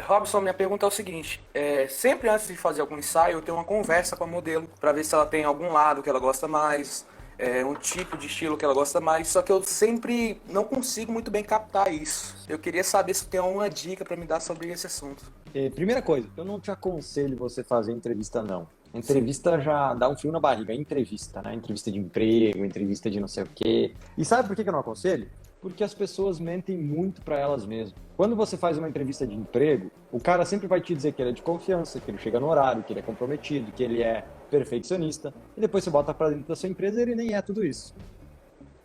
Robson, minha pergunta é o seguinte: sempre antes de fazer algum ensaio, eu tenho uma conversa com a modelo para ver se ela tem algum lado que ela gosta mais, um tipo de estilo que ela gosta mais. Só que eu sempre não consigo muito bem captar isso. Eu queria saber se tem alguma dica para me dar sobre esse assunto. Primeira coisa, eu não te aconselho você fazer entrevista, não. Sim. Entrevista já dá um frio na barriga. É entrevista, né? Entrevista de emprego, entrevista de não sei o quê. E sabe por que eu não aconselho? Porque as pessoas mentem muito para elas mesmas. Quando você faz uma entrevista de emprego, o cara sempre vai te dizer que ele é de confiança, que ele chega no horário, que ele é comprometido, que ele é perfeccionista. E depois você bota para dentro da sua empresa e ele nem é tudo isso.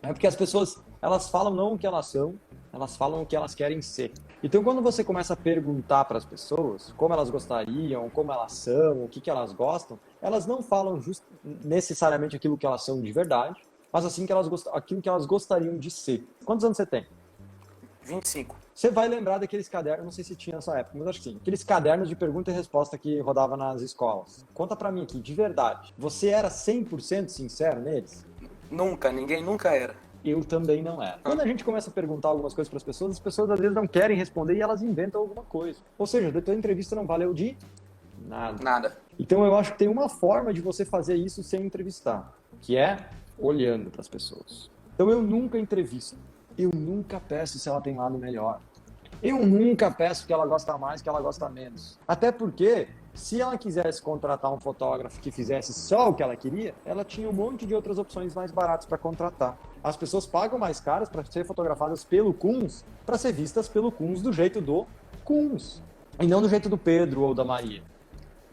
É porque as pessoas, elas falam não o que elas são, elas falam o que elas querem ser. Então, quando você começa a perguntar para as pessoas como elas gostariam, como elas são, o que elas gostam, elas não falam necessariamente aquilo que elas são de verdade, mas assim que aquilo que elas gostariam de ser. Quantos anos você tem? 25. Você vai lembrar daqueles cadernos, não sei se tinha nessa época, mas acho que sim. Aqueles cadernos de pergunta e resposta que rodava nas escolas. Conta para mim aqui, de verdade. Você era 100% sincero neles? Nunca, ninguém nunca era. Eu também não era. Quando a gente começa a perguntar algumas coisas para as pessoas às vezes não querem responder e elas inventam alguma coisa. Ou seja, a tua entrevista não valeu de nada. Nada. Então eu acho que tem uma forma de você fazer isso sem entrevistar, que é olhando para as pessoas. Então eu nunca entrevisto. Eu nunca peço se ela tem lado melhor. Eu nunca peço que ela gosta mais, que ela gosta menos. Até porque, se ela quisesse contratar um fotógrafo que fizesse só o que ela queria, ela tinha um monte de outras opções mais baratas para contratar. As pessoas pagam mais caras para ser fotografadas pelo Kunz, para ser vistas pelo Kunz do jeito do Kunz, e não do jeito do Pedro ou da Maria.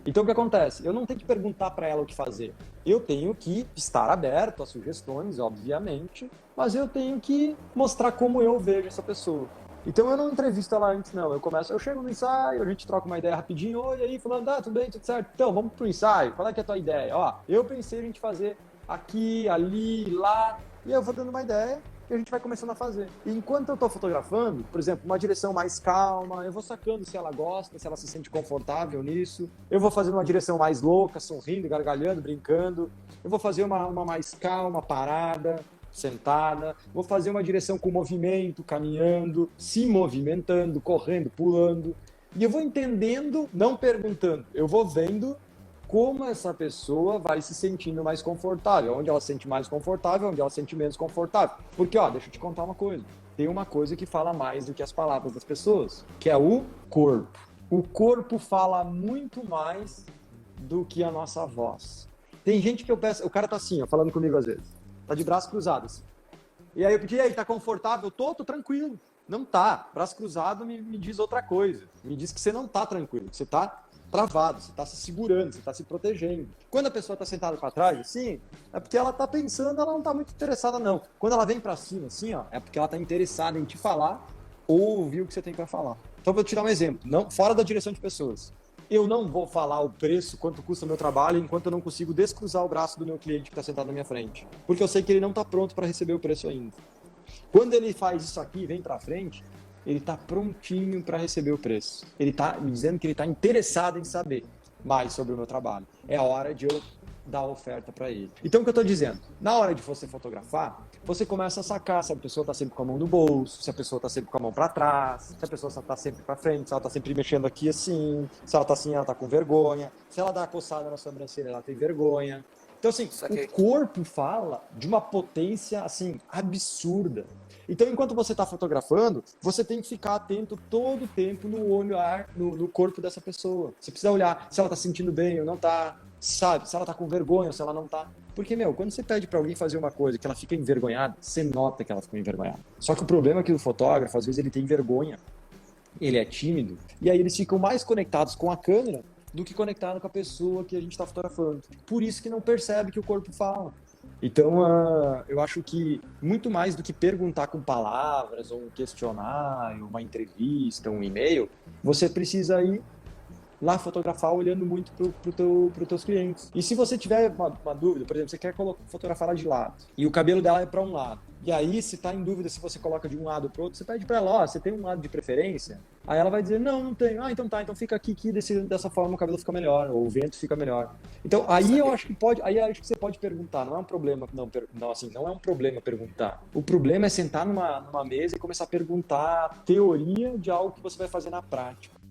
Então o que acontece? Eu não tenho que perguntar para ela o que fazer. Eu tenho que estar aberto a sugestões, obviamente, mas eu tenho que mostrar como eu vejo essa pessoa. Então eu não entrevisto ela antes, não. Eu chego no ensaio, a gente troca uma ideia rapidinho, oi aí, falando, tudo bem, tudo certo. Então, vamos pro ensaio, qual é que é a tua ideia? Ó, eu pensei a gente fazer aqui, ali, lá, e eu vou dando uma ideia e a gente vai começando a fazer. E enquanto eu tô fotografando, por exemplo, uma direção mais calma, eu vou sacando se ela gosta, se ela se sente confortável nisso. Eu vou fazendo uma direção mais louca, sorrindo, gargalhando, brincando. Eu vou fazer uma mais calma, parada, sentada, vou fazer uma direção com movimento, caminhando, se movimentando, correndo, pulando, e eu vou entendendo, não perguntando, eu vou vendo como essa pessoa vai se sentindo mais confortável, onde ela se sente mais confortável, onde ela se sente menos confortável. Porque, deixa eu te contar uma coisa, tem uma coisa que fala mais do que as palavras das pessoas, que é o corpo. O corpo fala muito mais do que a nossa voz. Tem gente que eu peço, o cara tá assim, falando comigo às vezes. Tá de braços cruzados. E aí eu pedi, e aí, tá confortável? Tô tranquilo. Não tá. Braço cruzado me diz outra coisa. Me diz que você não tá tranquilo, que você tá travado, você tá se segurando, você tá se protegendo. Quando a pessoa tá sentada para trás, assim, é porque ela tá pensando, ela não tá muito interessada, não. Quando ela vem para cima, assim, é porque ela tá interessada em te falar ou ouvir o que você tem para falar. Então, vou te dar um exemplo. Não, fora da direção de pessoas. Eu não vou falar o preço, quanto custa o meu trabalho, enquanto eu não consigo descruzar o braço do meu cliente que está sentado na minha frente. Porque eu sei que ele não está pronto para receber o preço ainda. Quando ele faz isso aqui e vem para frente, ele está prontinho para receber o preço. Ele está me dizendo que ele está interessado em saber mais sobre o meu trabalho. É a hora de eu dar a oferta para ele. Então, o que eu estou dizendo? Na hora de você fotografar, você começa a sacar se a pessoa está sempre com a mão no bolso, se a pessoa está sempre com a mão para trás, se a pessoa está sempre para frente, se ela está sempre mexendo aqui assim, se ela está assim, ela está com vergonha, se ela dá uma coçada na sobrancelha, ela tem vergonha. Então, assim, Saquei. o corpo fala de uma potência, assim, absurda. Então, enquanto você está fotografando, você tem que ficar atento todo o tempo no olhar, no corpo dessa pessoa. Você precisa olhar se ela está se sentindo bem ou não está, sabe? Se ela está com vergonha ou se ela não está. Porque, quando você pede para alguém fazer uma coisa que ela fica envergonhada, você nota que ela ficou envergonhada. Só que o problema é que o fotógrafo, às vezes, ele tem vergonha. Ele é tímido. E aí eles ficam mais conectados com a câmera do que conectado com a pessoa que a gente está fotografando. Por isso que não percebe que o corpo fala. Então, eu acho que muito mais do que perguntar com palavras, ou um questionário, uma entrevista, um e-mail, você precisa ir lá fotografar olhando muito para os teus clientes. E se você tiver uma dúvida, por exemplo, você quer fotografar ela de lado, e o cabelo dela é para um lado, e aí se está em dúvida se você coloca de um lado para o outro, você pede para ela, você tem um lado de preferência? Aí ela vai dizer, não tenho. Então tá, então fica aqui dessa forma o cabelo fica melhor, ou o vento fica melhor. Então aí eu acho que você pode perguntar, não é um problema, não é um problema perguntar. O problema é sentar numa mesa e começar a perguntar teoria de algo que você vai fazer na prática.